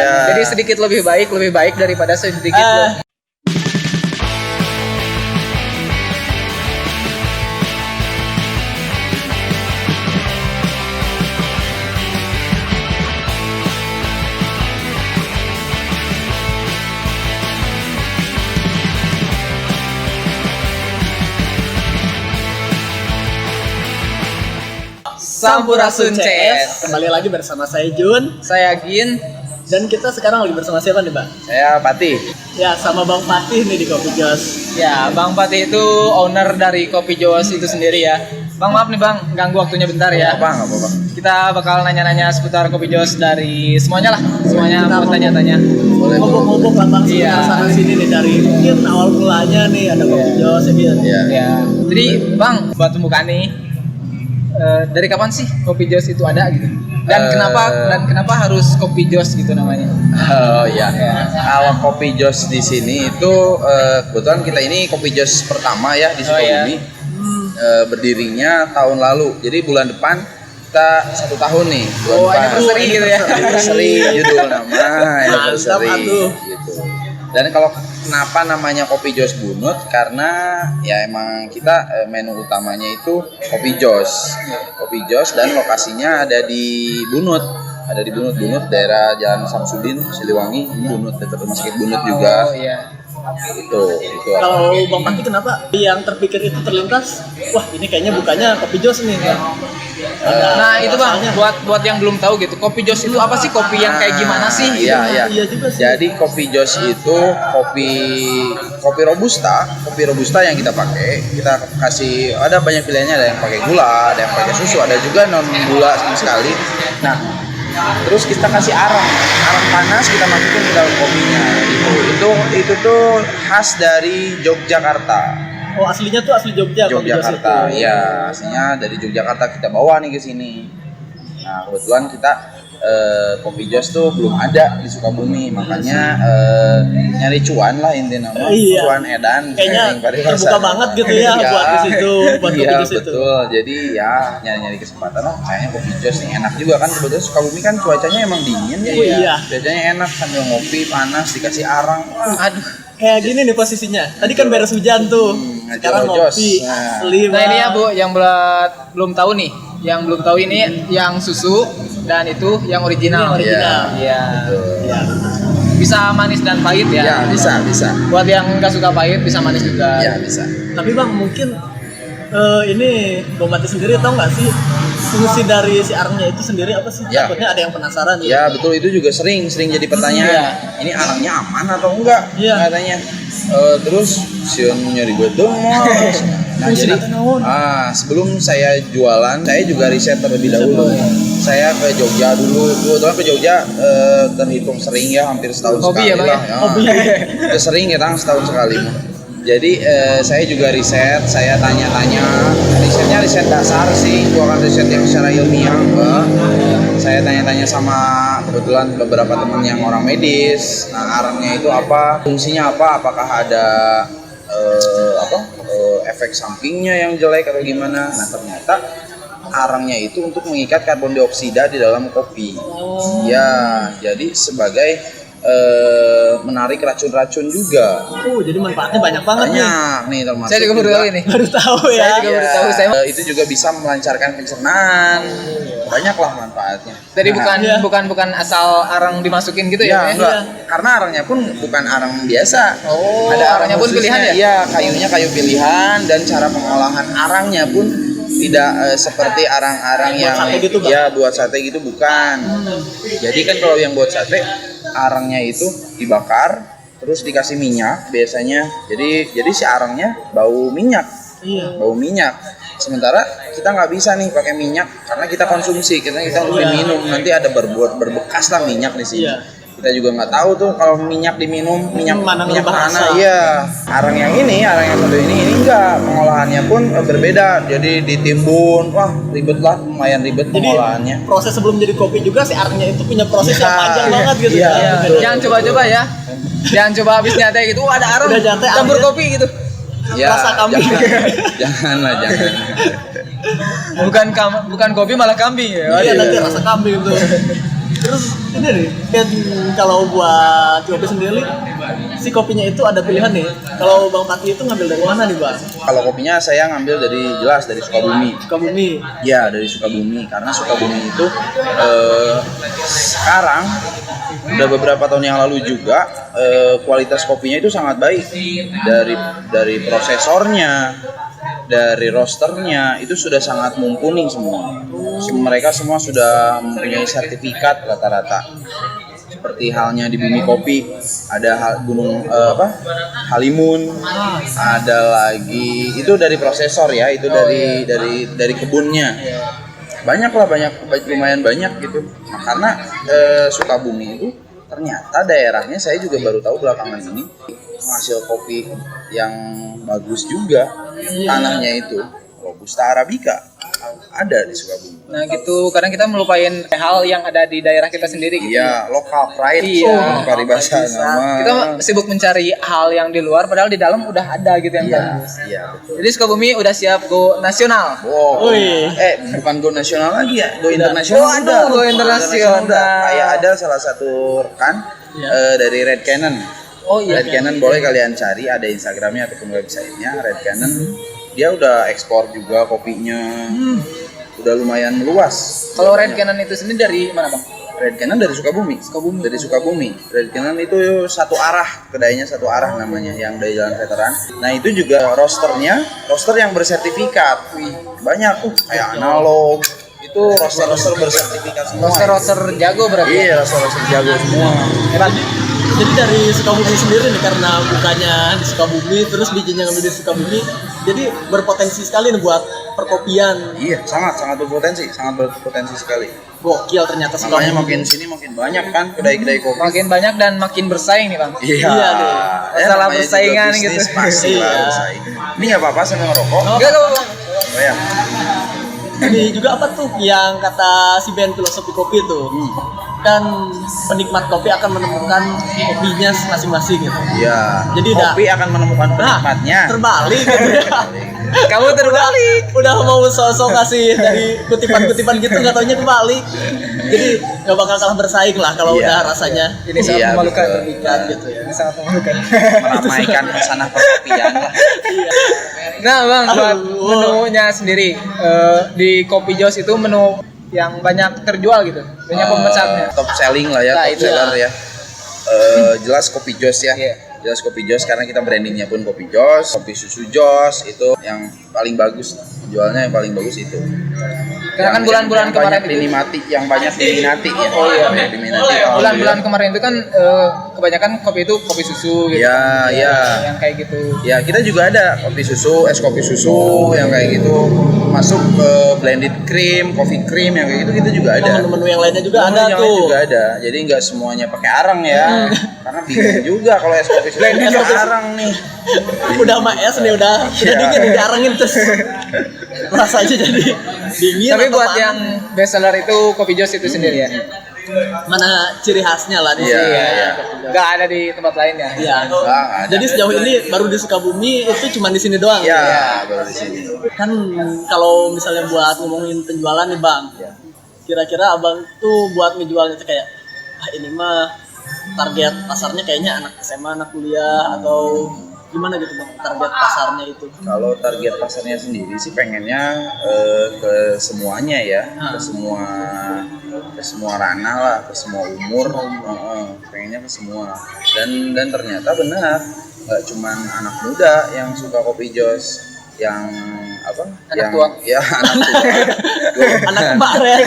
Iya. Jadi sedikit lebih baik daripada sedikit Sampurasun CS. Kembali lagi bersama saya Jun. Saya Gin. Dan kita sekarang lagi bersama siapa nih, Bang? Saya Patih. Ya, sama Bang Patih nih di Kopi Jos. Ya, Bang Patih itu owner dari Kopi Jos itu sendiri ya. Bang, maaf nih Bang, ganggu waktunya bentar ya. Nggak apa-apa. Kita bakal nanya-nanya seputar Kopi Jos dari semuanya lah. Semuanya Kita buat tanya-tanya. Ngobok-ngobok lah Bang, Iya. sana sini nih dari mungkin awal mulanya nih ada Kopi Jos ya, Gin. Iya. Ya. Jadi, Bang, buat pembukaan nih, dari kapan sih Kopi Jos itu ada gitu? Dan kenapa harus Kopi Jos gitu namanya? Oh iya. Kalau Kopi Jos di sini itu kebetulan kita ini Kopi Jos pertama ya di Sukabumi. Berdirinya tahun lalu. Jadi bulan depan kita 1 tahun nih. Anniversary gitu ya. Anniversary judul nama anniversary Mantap, gitu. Dan kalau kenapa namanya Kopi Jos Bunut? Karena ya emang kita menu utamanya itu Kopi Jos. Kopi Jos dan lokasinya ada di Bunut. Ada di Bunut daerah Jalan Samsudin, Siliwangi, Bunut, dekat rumah sakit Bunut juga. Oh iya. Itu. Kalau Bang Patih kenapa yang terpikir itu terlintas? Wah, ini kayaknya bukannya Kopi Jos nih. Nah itu Bang, buat yang belum tahu gitu, Kopi Jos itu apa sih? Kopi yang kayak gimana sih? Gitu? Iya. Iya juga sih. Jadi Kopi Jos itu kopi robusta yang kita pakai. Kita kasih ada banyak pilihannya, ada yang pakai gula, ada yang pakai susu, ada juga non gula sama sekali. Nah, terus kita kasih arang panas kita masukin ke dalam kopinya. Itu tuh khas dari Yogyakarta. Oh, aslinya tuh asli Jogja. Kopi Jos Yogyakarta, itu. ya aslinya dari Yogyakarta kita bawa nih ke sini. Nah kebetulan kita Kopi Jos tuh belum ada di Sukabumi, makanya nyari cuan lah intinya nama. Iya. Cuan edan. Kayaknya terbuka banget gitu ya buat di situ, buat Kopi Iya Jos itu. betul. Jadi ya nyari kesempatan lah. Kayaknya Kopi Jos nih enak juga kan. Kebetulan Sukabumi kan cuacanya emang dingin ya. Iya. Cuacanya enak sambil ngopi panas dikasih arang. Aduh. Kayak gini nih posisinya. Tadi kan beres hujan tuh. Sekarang Jos. ngopi. Nah. Asli, Nah ini ya Bang. Bu, yang belum tahu nih, yang belum tahu ini yang susu dan itu yang original. Ini original. Iya. Iya. Bisa manis dan pahit ya. Ya bisa. Buat yang nggak suka pahit bisa manis juga. Ya bisa. Tapi Bang, mungkin ini Bang Mati sendiri tahu nggak sih fungsi dari si arangnya itu sendiri apa sih? Ya. Takutnya ada yang penasaran gitu. Ya betul, itu juga sering jadi pertanyaan. Iya. Ini arangnya aman atau enggak? Iya. Katanya. Terus sion nyari betul Mas. Nah jadi sebelum saya jualan, saya juga riset terlebih dahulu. Saya ke Jogja dulu. Kebetulan ke Jogja terhitung sering ya, hampir setahun Hobi sekali ya, Bang, lah. ya? Hobi. Udah sering ya, setahun sekali. Jadi saya juga riset, saya tanya-tanya. Risetnya riset dasar sih, bukan riset yang secara ilmiah. Saya tanya-tanya sama kebetulan beberapa teman yang orang medis. Nah, arangnya itu apa? Fungsinya apa? Apakah ada efek sampingnya yang jelek atau gimana? Nah, ternyata arangnya itu untuk mengikat karbon dioksida di dalam kopi. Ya, jadi sebagai menarik racun-racun juga. Jadi manfaatnya banyak banget nih. Banyak nih termasuk. Saya juga baru tahu ini. Baru tahu ya. Saya juga baru tahu. Saya Itu juga bisa melancarkan pencernaan. Banyak lah manfaatnya. Jadi Iya. bukan asal arang dimasukin gitu ya? Ya, enggak. Karena arangnya pun bukan arang biasa. Oh, ada arangnya pun khususnya. pilihan ya? Iya, kayunya kayu pilihan dan cara pengolahan arangnya pun tidak seperti arang-arang Buat yang sate gitu, Bang? ya buat sate gitu bukan. Jadi kan kalau yang buat sate arangnya itu dibakar terus dikasih minyak biasanya. Jadi si arangnya bau minyak. Iya. Bau minyak. Sementara kita nggak bisa nih pakai minyak karena kita konsumsi, kita lebih minum, nanti ada berbekas lah minyak di sini. Iya. Kita juga nggak tahu tuh kalau minyak diminum minyak Mana minyak berbahasa. mana. Iya. Arang yang satu ini enggak, pengolahannya pun berbeda. Jadi ditimbun, wah ribet lah, lumayan ribet Jadi pengolahannya. proses sebelum jadi kopi juga si arangnya itu punya proses yang Ya. panjang banget gitu. Iya. Iya. Betul. Jangan coba-coba ya. Jangan coba habis nyantai gitu, ada arang Udah nyantai, campur ambil. kopi gitu. Ya, Rasa kambing. Jangan lah, jangan. Bukan kopi malah kambing ya. Iya, nanti rasa kambing tuh. Terus ini nih, kan kalau buat kopi sendiri, si kopinya itu ada pilihan nih. Kalau Bang Pati itu ngambil dari mana nih Bang? Kalau kopinya saya ngambil dari Sukabumi. Sukabumi. Ya, dari Sukabumi, karena Sukabumi itu sekarang udah beberapa tahun yang lalu juga kualitas kopinya itu sangat baik, dari prosesornya, dari roasternya itu sudah sangat mumpuni semua. Mereka semua sudah mempunyai sertifikat rata-rata. Seperti halnya di Bumi Kopi, ada gunung Halimun, ada lagi itu dari prosesor ya, itu dari kebunnya. Banyak lumayan banyak gitu. Nah, karena Sukabumi itu ternyata daerahnya saya juga baru tahu belakangan ini hasil kopi yang bagus juga. Tanahnya itu Robusta Arabica ada di Sukabumi. Nah gitu, kadang kita melupain hal yang ada di daerah kita sendiri gitu. Iya, lokal pride. Iya. Paribasa nama. Kita sibuk mencari hal yang di luar, padahal di dalam udah ada gitu yang Iya, bagus. iya betul. Jadi Sukabumi udah siap go nasional. Wow. Wih. Bukan go nasional lagi ya, go internasional. Oh, aduh, go internasional. Udah. Kayak ada salah satu rekan dari Red Cannon. Oh iya. Red Cannon boleh kalian cari, ada Instagramnya ataupun websitenya Red Cannon. Dia udah ekspor juga kopinya. Udah lumayan meluas. Kalau Red Cannon itu sendiri dari mana Bang? Red Cannon dari Sukabumi. Dari Sukabumi. Red Cannon itu satu arah, kedainya satu arah namanya, yang dari Jalan Veteran. Nah itu juga roaster yang bersertifikat. Banyak tuh, kayak analog. Itu roaster bersertifikat semua. Roster jago berarti. Iya, roaster jago semua. Jadi dari Sukabumi sendiri nih, karena bukannya di Sukabumi, terus bijinya ngambil di Sukabumi, jadi berpotensi sekali nih buat perkopian. Iya, sangat berpotensi sekali. Gokil ternyata Makanya Sukabumi. makin sini makin banyak kan kedai-kedai kopi. Makin banyak dan makin bersaing nih Bang. Iya, Iya deh. Masalah namanya persaingan juga bisnis, gitu. Pasti lah Iya. bersaing. Ini nggak apa-apa sambil ngerokok. Enggak apa-apa. Oh ya. Ini juga apa tuh yang kata si band Filosofi Kopi tuh? Kan penikmat kopi akan menemukan kopinya masing-masing gitu. Iya. Jadi kopi akan menemukan penikmatnya. Terbalik gitu ya. Kamu terbalik. Udah mau sosok kasih dari kutipan-kutipan gitu, nggak taunya kebalik. Jadi nggak bakal kalah bersaing lah kalau Iya. udah rasanya. Ini sangat Iya, memalukan betul. berbicara gitu ya. Ini sangat memalukan. Meramaikan pesanan perkopian lah. Nah Bang, buat Aduh. menunya sendiri di Kopi Jos itu menu yang banyak terjual gitu, banyak pemesannya. Top selling lah ya, Nah, top itu seller ya. Jelas Kopi Jos ya. Iya. Jelas Kopi Jos karena kita brandingnya pun Kopi Jos, kopi susu Jos itu yang paling bagus, jualnya yang paling bagus itu. Karena kan bulan-bulan yang kemarin banyak itu, yang banyak diminati ya. Oh iya. Banyak diminati. bulan-bulan kemarin itu kan kebanyakan kopi itu kopi susu gitu. Ya, ya. Yang kayak gitu. Ya, kita juga ada kopi susu, es kopi susu yang kayak gitu. Masuk ke blended cream, coffee cream yang kayak gitu kita juga ada. Menu-menu yang lainnya juga Menu ada yang tuh. lain juga ada. Jadi nggak semuanya pakai arang ya. Karena bingung juga kalau es kopi susu Blended pakai kopi- arang nih. Udah sama es nih, udah Iya. dingin, diarangin terus rasanya jadi dingin. Tapi atau buat panas. yang best seller itu Kopi Jos itu sendiri ya. mana ciri khasnya lah di Iya, sini. iya. Nggak ada di tempat lain ya. Iya. Nggak ada. Jadi sejauh ini baru di Sukabumi itu cuma di sini doang. Ya, baru di sini. Kan kalau misalnya buat ngomongin penjualan nih Bang, kira-kira Abang tuh buat ngejualnya tuh kayak, ini mah target pasarnya kayaknya anak SMA, anak kuliah, atau gimana gitu Bang target pasarnya itu? Kalau target pasarnya sendiri sih pengennya ke semuanya ya, ke semua ranah lah, ke semua umur, pengennya ke semua. Dan ternyata benar, nggak cuman anak muda yang suka kopi jos, yang apa? Anak tua. Ya anak tua. Anak kemarin.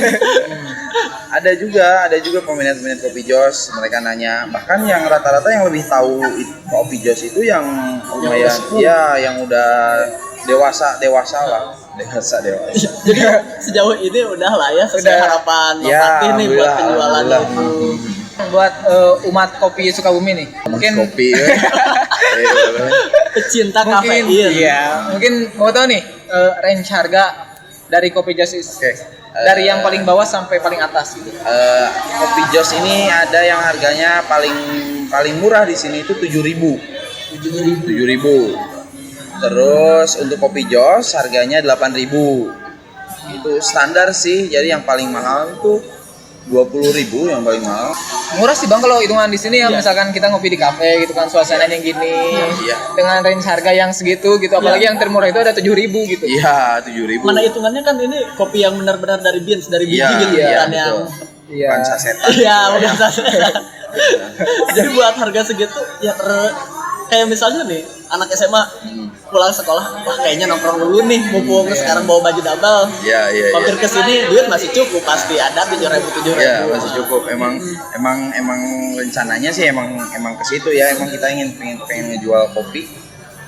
ada juga peminat-peminat kopi jos, mereka nanya, bahkan yang rata-rata yang lebih tahu kopi jos itu yang lumayan ya yang udah dewasa lah. Jadi sejauh ini udah lah ya sesuai Udah. harapan Bang Ya, Fatih nih buat alhamdulillah, penjualan alhamdulillah. itu. Buat umat kopi Sukabumi nih. Mungkin kopi Pecinta mungkin kafein. iya, mungkin mau tahu nih range harga dari Kopi Jos Oke. dari yang paling bawah sampai paling atas gitu. Kopi jos ini ada yang harganya paling murah di sini itu 7.000. 7.000. Terus untuk kopi jos harganya 8.000. Itu standar sih. Jadi yang paling mahal itu 20.000 yang paling mahal. Murah sih Bang kalau hitungan di sini ya, Iya. misalkan kita ngopi di kafe gitu kan, suasananya gini, Iya. dengan range harga yang segitu gitu, apalagi yang termurah itu ada 7.000 gitu. Iya, 7.000. Mana hitungannya kan ini kopi yang benar-benar dari beans, dari biji Iya, gitu iya, kan yang betul. Iya. Bukan sasetan. iya bukan saset. Jadi buat harga segitu ya kayak misalnya nih anak SMA pulang sekolah, wah kayaknya nongkrong dulu nih mumpung sekarang bawa baju double. Iya, iya, Mampir iya. ke sini duit masih cukup, pasti ada 7.000. Ya masih cukup. Emang rencananya sih emang ke situ ya. Emang kita pengen ngejual kopi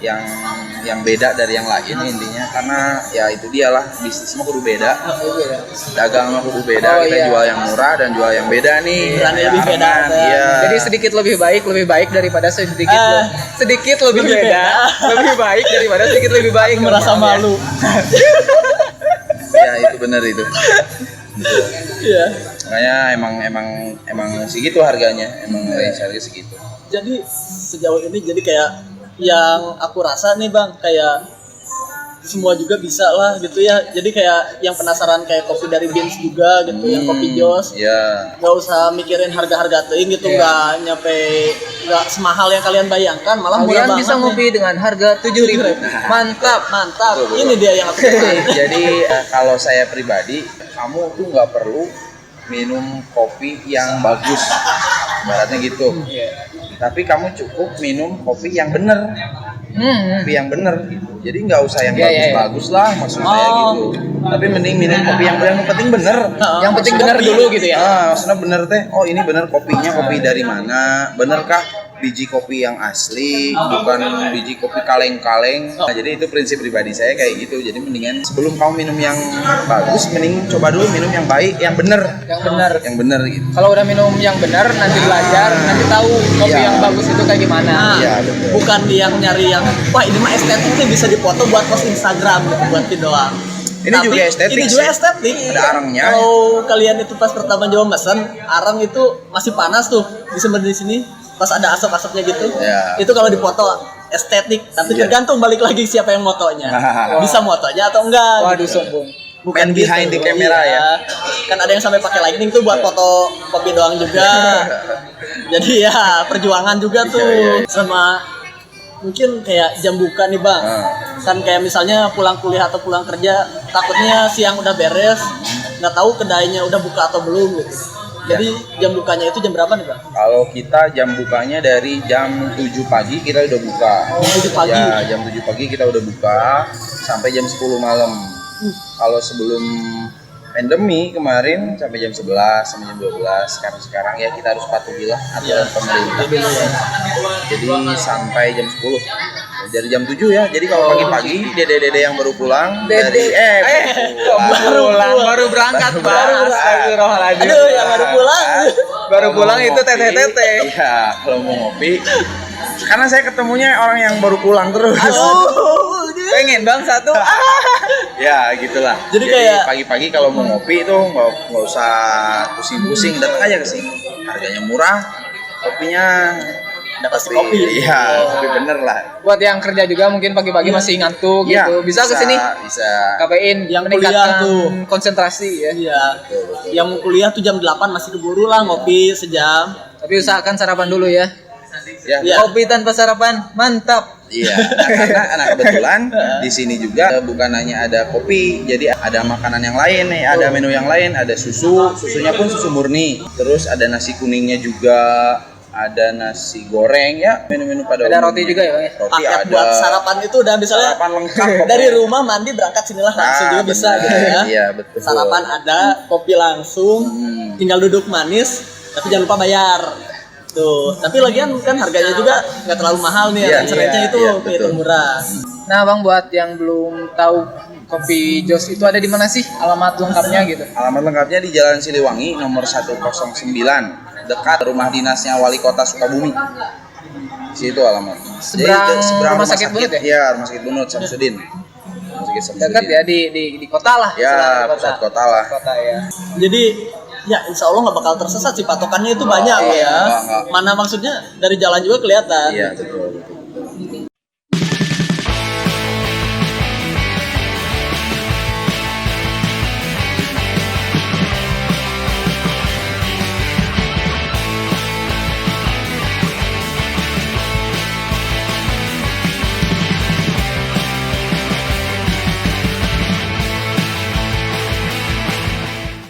yang beda dari yang lain intinya, karena ya itu dialah bisnis mah kudu beda, dagang mah kudu beda. Oh, Kita iya. jual yang murah dan jual yang beda nih. Berani Kayak lebih beda. Arman, iya. Jadi sedikit lebih baik daripada sedikit sedikit lebih lebih beda, lebih baik daripada sedikit lebih baik. Merasa Maaf ya. malu. Ya itu benar itu. Betul. Iya. Makanya emang segitu harganya, emang range harga segitu. Jadi sejauh ini jadi kayak yang aku rasa nih Bang, kayak semua juga bisa lah gitu ya. Jadi kayak yang penasaran kayak kopi dari beans juga gitu, yang kopi jos. Ya. Nggak usah mikirin harga-harga teuing gitu, nggak semahal yang kalian bayangkan, malah murah Kalian banget bisa nih. ngopi dengan harga 7.000. Mantap. Mantap. Betul. Ini dia yang aku suka. Jadi kalau saya pribadi, kamu tuh nggak perlu minum kopi yang bagus, ibaratnya gitu. Tapi kamu cukup minum kopi yang bener, kopi yang bener gitu. Jadi nggak usah yang Iya, iya, iya. bagus-bagus lah, maksud saya gitu. Tapi mending minum kopi yang penting bener. Yang penting benar dulu gitu ya. Maksudnya bener teh. Oh ini bener kopinya, kopi dari mana? Benerkah biji kopi yang asli, bukan biji kopi kaleng-kaleng. Nah, jadi itu prinsip pribadi saya kayak gitu. Jadi mendingan sebelum kamu minum yang bagus, mending coba dulu minum yang baik, yang bener. Yang bener gitu. Kalau udah minum yang benar, nanti belajar, nanti tahu kopi Iya. yang bagus itu kayak gimana. Iya, betul. Bukan yang nyari yang wah ini mah estetik nih, bisa dipoto buat post Instagram gitu, buat feed doang. Ini juga estetik Ini juga sih. estetik. Ada arangnya. Kalau kalian itu pas pertama nyoba mesen, arang itu masih panas tuh, disimpan di sini. Pas ada asap-asapnya gitu. Ya. Itu kalau dipoto estetik, tapi Iya. tergantung balik lagi siapa yang motonya. Bisa motonya atau enggak. Waduh, gitu. sombong. Bukan behind the camera ya. Kan ada yang sampai pakai lightning tuh buat foto kopi doang juga. Jadi ya perjuangan juga tuh. Iya, iya. Sama mungkin kayak jam buka nih Bang. Kan kayak misalnya pulang kuliah atau pulang kerja, takutnya siang udah beres, nggak tahu kedainya udah buka atau belum gitu. Jadi jam bukanya itu jam berapa nih Bang? Kalau kita jam bukanya dari jam 7 pagi kita udah buka. 7 pagi. Ya, jam 7 pagi kita udah buka sampai jam 10 malam. Kalau sebelum pandemi kemarin sampai jam 11 sampai jam 12, sekarang ya kita harus patuhilah aturan pemerintah. Jadi sampai jam 10. Dari jam 7 ya. Jadi kalau pagi-pagi dede-dede yang baru pulang dari baru berangkat, Bang. Astagfirullahaladzim. Aduh, yang baru pulang. Baru pulang itu teteh-teteh. Iya, kalau mau ngopi. Karena saya ketemunya orang yang baru pulang terus. Pengen Bang satu. Ya gitulah. Jadi kayak- pagi-pagi kalau mau ngopi itu nggak usah pusing-pusing, datang aja ke sini. Harganya murah, kopinya Dapat kopi. Iya, kopi bener lah. Buat yang kerja juga mungkin pagi-pagi masih ngantuk Iya, gitu. Bisa ke sini. Bisa. Kafein Yang meningkatkan kuliah tuh. konsentrasi ya. Iya. Yang mau kuliah tuh jam 8 masih keburu lah ngopi sejam. Tapi usahakan sarapan dulu ya. Ya, Iya. Kopi tanpa sarapan, mantap. Iya, karena kebetulan di sini juga bukan hanya ada kopi, jadi ada makanan yang lain nih, ada menu yang lain, ada susunya pun susu murni, terus ada nasi kuningnya juga, ada nasi goreng ya, menu-menu pada Ada umumnya. roti juga ya, Bang ya? Roti Paket ada. buat sarapan itu udah misalnya Sarapan lengkap dari pokoknya. rumah mandi berangkat sinilah langsung juga bisa benar. gitu ya. Iya, betul. Sarapan ada, kopi langsung, tinggal duduk manis, tapi jangan lupa bayar. Tuh, tapi lagian kan harganya juga nggak terlalu mahal nih, Iya, range-nya itu iya, itu betul. murah. Nah, Bang, buat yang belum tahu Kopi Jos itu ada di mana sih? Alamat lengkapnya gitu. Alamat lengkapnya di Jalan Siliwangi nomor 109, dekat rumah dinasnya Wali Kota Sukabumi. Di situ alamat. Seberang Rumah Sakit Bunut ya? Iya, Rumah Sakit Bunut Samsudin. Rumah Sakit Samsudin. Dekat ya di kota lah. Ya, istilahnya pusat kota lah. Kota ya. Jadi ya insya Allah nggak bakal tersesat sih, patokannya itu banyak iya, ya. enggak. Mana maksudnya dari jalan juga kelihatan. Iya, betul.